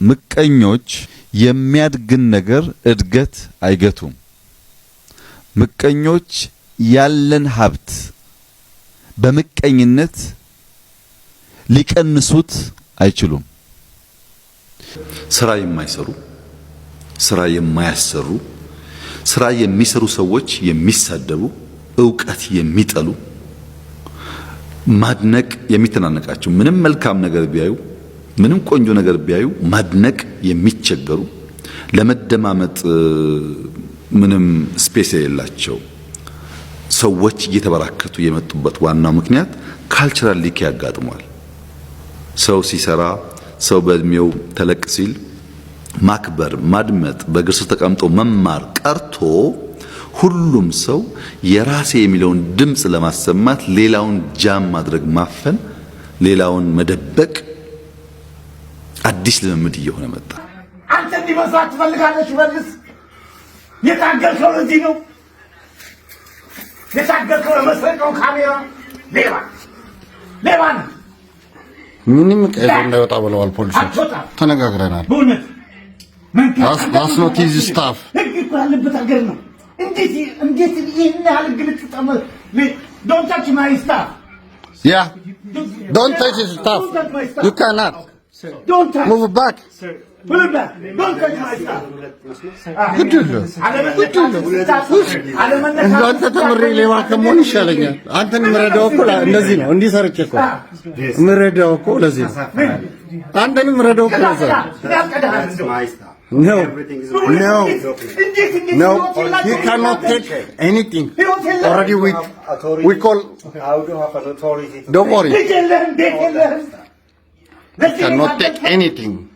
ምቀኞች የሚያድግን ነገር እድገት አይገቱም። ምቀኞች ያለን ሀብት በምቀኝነት ሊቀንሱት አይችሉም። ስራ የማይሰሩ ስራ የማያሰሩ ስራ የሚሰሩ ሰዎች የሚሳደቡ ዕውቀት የሚጠሉ ማድነቅ የሚተናነቃቸው ምንም መልካም ነገር ቢያዩ ምንም ቆንጆ ነገር ቢያዩ ማድነቅ የሚቸገሩ ለመደማመጥ ምንም ስፔስ የሌላቸው ሰዎች እየተበራከቱ የመጡበት ዋናው ምክንያት ካልቸራል ሊክ ያጋጥሟል። ሰው ሲሰራ ሰው በእድሜው ተለቅ ሲል ማክበር ማድመጥ በእግር ስር ተቀምጦ መማር ቀርቶ ሁሉም ሰው የራሴ የሚለውን ድምጽ ለማሰማት ሌላውን ጃም ማድረግ ማፈን ሌላውን መደበቅ አዲስ ልምምድ እየሆነ መጣ። አንተ እንዲመስላት ትፈልጋለች መልስ የታገልከው ለዚህ ነው የታገልከው ለመስረቀው ካሜራ ሌባ ነው። ምንም ቀይ እንዳይወጣ ብለዋል ፖሊሶች። ተነጋግረናል። በእውነት that's not his staff ህግ እኮ ያለበት ሀገር ነው። እንዴት ይሄን ያህል ግልጽ ተመል don't touch my staff. Yeah, don't touch his staff. You cannot. Don't touch. Move back. Move back. Don't touch my staff. አንተ ተምሬ ሌባ ከመሆን ይሻለኛል። አንተን ምረዳው እኮ እንደዚህ ነው። እንዲህ ሰርቼ እኮ ምረዳው እኮ ለዚህ ነው። አንተን ምረዳው እኮ ለዚህ ነው። No, he cannot take anything. Already we call. Don't worry. He cannot take anything.